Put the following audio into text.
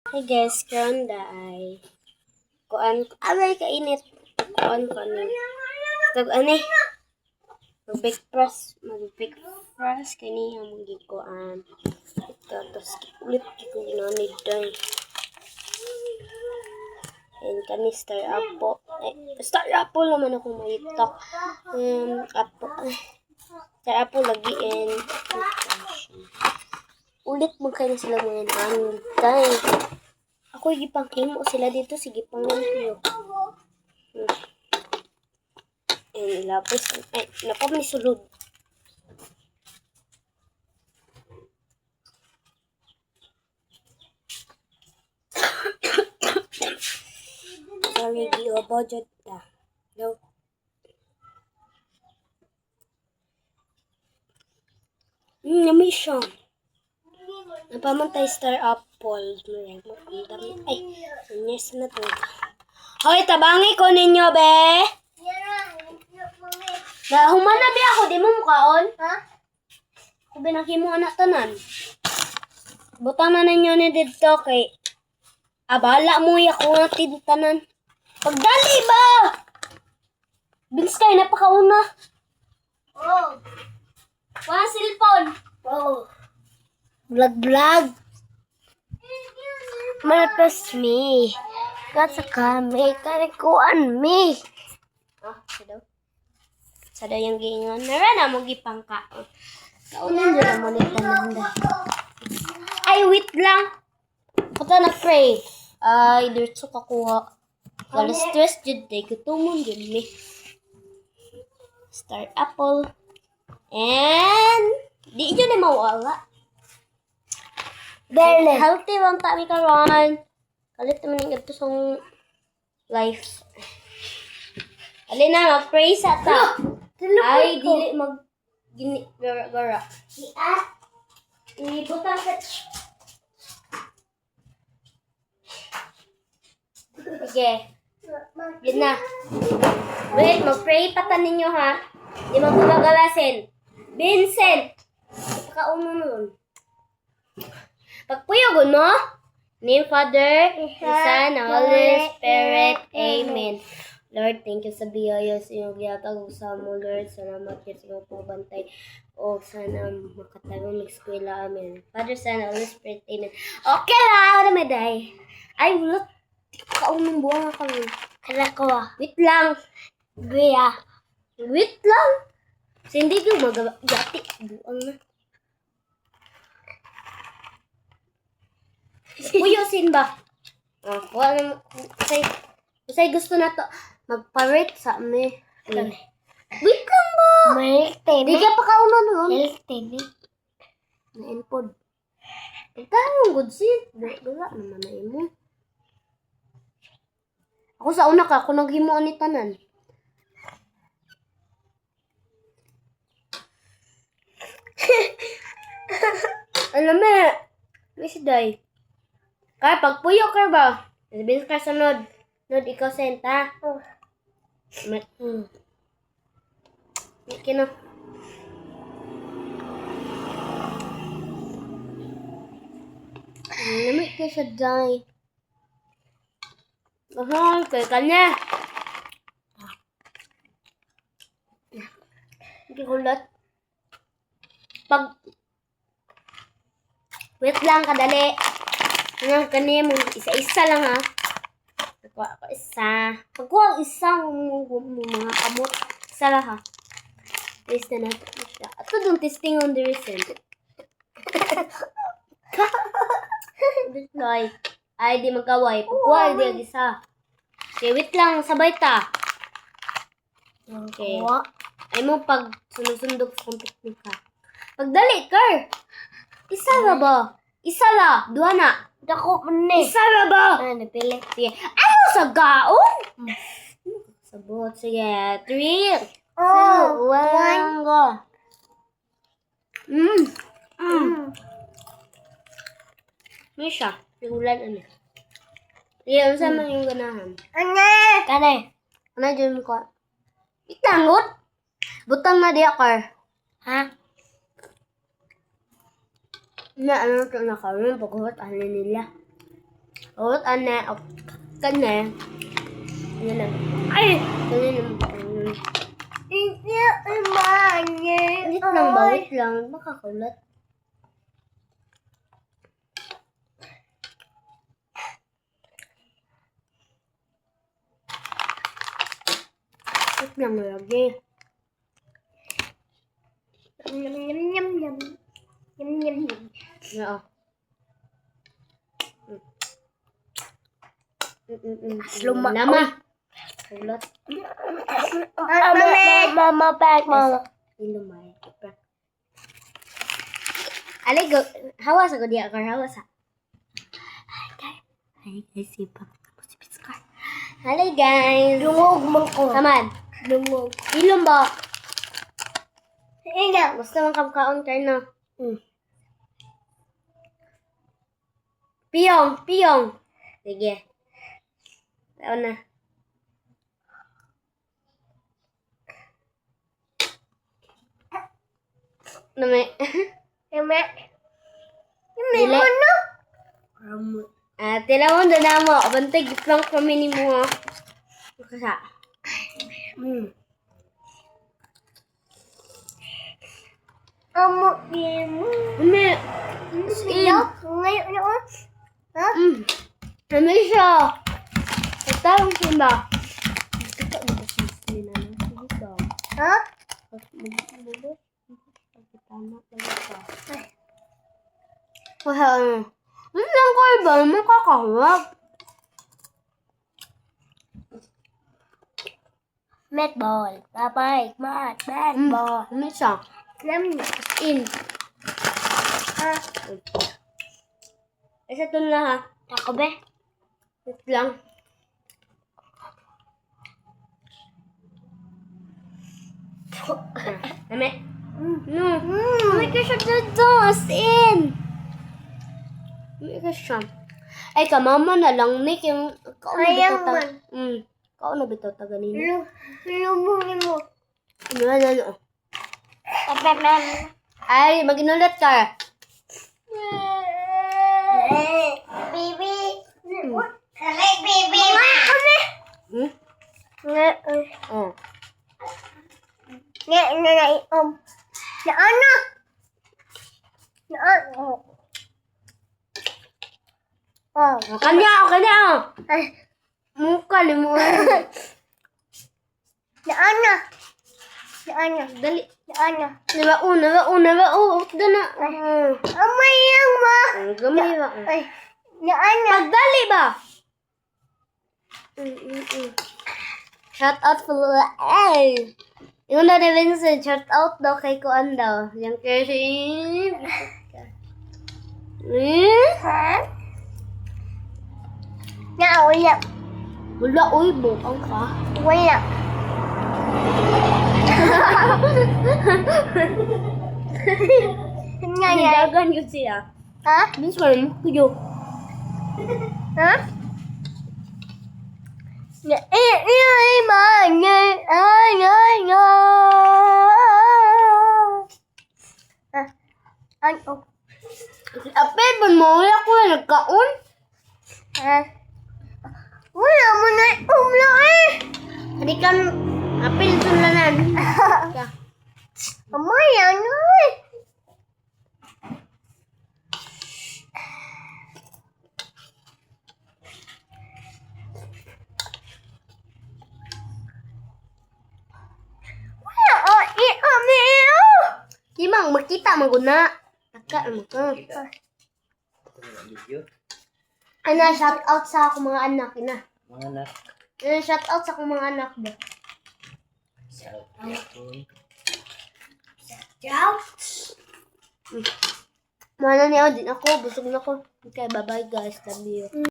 Hey guys, karon ay kuan alay kainit. Kuan ko ni. Tag ani. Mag-breakfast kani among gikuan. Ito tos ulit ko ginanid day. And kani star apple. Star apple naman ako maitak. Apple. Star apple lagi and ulit mo kayo sila mga namin day. Ako gipangkimo sila dito, sige panglimpyo. Lapis, napam ni sulod. Sorry, di o budget na. No. Nami siya. Napamantay star apple. Ay, yes na to. Hoy, tabangi ko ninyo, be. Humana be ako, di mo mukaon? Ha? Ako binakimo anak tanan. Butang na ninyo ni dito kay abala mo ako nga tintanan. Pagdali ba? Bins kayo, napakauna. Oh. Wala cellphone. Oh. Vlog. Malapos me. Kasa kami, karikuan me. Sada yung giingon. Nara na mo gipangka. Kaunan nyo na mo ni tananda. Ay, wait lang. Puta na pray. Ay, dirtso kakuha. Wala stress dyan day. Kutumon dyan me. Star apple. And di dyan na mawala. Barely. Healthy bang tami karon. Kalit naman yung ito sa life. Alin na, mag-pray sa ta. Ay, dili gara. Ibutang sa... Sige. Yun na. Wait, mag-pray pata ninyo ha. Di magpapagalasin. Vincent! Pakauno nun. Pagpuyogon mo. Name Father, Son, Holy Spirit. Amen. Lord, thank you sa biyaya sa iyong giyatag sa mo, Lord. Salamat kayo sa iyong pagbantay. O sana makatagong mag-eskwela. Amen. Father, Son, Holy Spirit. Amen. Okay lang. Ano may day? Ay, wala. Di ko kaunong buwang ako. Kala ko Wait lang. Guya. Wait lang. So, hindi ko mag-gati. Buwang na. Puyosin ba? Wala Usay gusto na to. Magpa-rate sa me. Wait lang ba? Di ka pa kaunan nun. Na-impod. Pagkano good seat. Wala naman na imo. Ako sa una ka. Ako naghimuan ni tanan. Alam mo, Miss Day. Kaya pagpuyo ka ba? Sabihin ka sunod. Nod ikaw senta. Kino. Lamit ka siya, Day. Kaya kanya. Hindi kulat. Wait lang, kadali. Ang kanya mo, isa-isa lang ha. Pagkuha ko isa. Pagkuha isa mga kamot. Isa lang ha. Taste na natin siya. Ito doon testing on the recent. Like, ay di magkaway. Pagkuha, di isa. Okay, wait lang. Sabay ta. Okay. Ay mo pag sunod-sundok sa technique ka. Pagdali, Ker. Isa na ba? Isa la. Duha na. Dako ni. Isa na ba? Napili. Sige. Ano sa gaon? Sabot. Sige. 3, 2, 1, go. May siya. Pigulan ano. Sige, ano sa mga yung ganahan? Kane. Ano dyan ko? Itangot? Butang na diya, Car. Ha? Na ano ito na karoon pagkuhat ano nila. Ot, ane. Kanya. Yan na. Ay! Kanya na. Wait lang ba? Wait lang. Makakulat. Wait lang lagi. Oo. Luma. Lama. Kulat. Mama, back, mama. Ilumay. Alay, go. Hawas ako diya, Kar. Hawas ha. Hi guys, sipag. Tapos si Piskar. Hi guys. Lungog mo ko. Kaman. Lungog. Ilong ba? Ina. Basta mang kamkaon ka na. Piyong, piyong. Sige. Tao na. Nami. Eme. Dili. Tila mo, doon na mo. Bantay, giplang kami ni mo. Kasa. Amo, imo. Umi. Ngayon ako. Ha? Nami siya. Tatawang siya ba? Ika, di ba siya sila na? Sige ba? Ha? Wala ano. Ano lang ko ba? Makakahawag. Netball. Papay. Mat. Netball. Ano siya? Lam. In. Ha? Isa ito na ha. Ako be. Wait lang. Nami. No. May ka siya dito. As in. May ka siya. Ay, kamama na lang, Nick. Yung, Ayaw man. Kao na bitaw ta ganina. Lubungin mo. Ano. Papaman. Ay, mag-inulat ka. Baby. Hey, baby. Kami. Nga. Oh. Nga. Na ano? Na ano? Oh. Kanya. Ay. Mukha ni mo. Na ano? Na ano? Dali. Na ano? Nabao. Dana. Amay lang ma. Gamay ba? Ay. Na ano? Pagdali ba? Shout out for ay. Yung na Vincent, shout out daw kay Kuan daw. Yung kasi. Ha? Na wala. Wala, uy, bukang ka. Wala. Nga nga. Dagan yun siya. Ha? Miss mo rin, kuyo. Ha? Nga ma. Nga. Ano? Apel, ban mo, wala ko na nagkaon. Ha? Wala mo na umla eh. Hindi ka, apel, sulanan. Amay, ano eh. Wala, Kimang, makita, maguna. Taka, ano ka. Ano, shout out sa akong mga anak, ina. Mga anak. Shout out sa akong mga anak ba. Shout out. Mana niya din ako, busog na ko. Okay, bye-bye guys. Love you.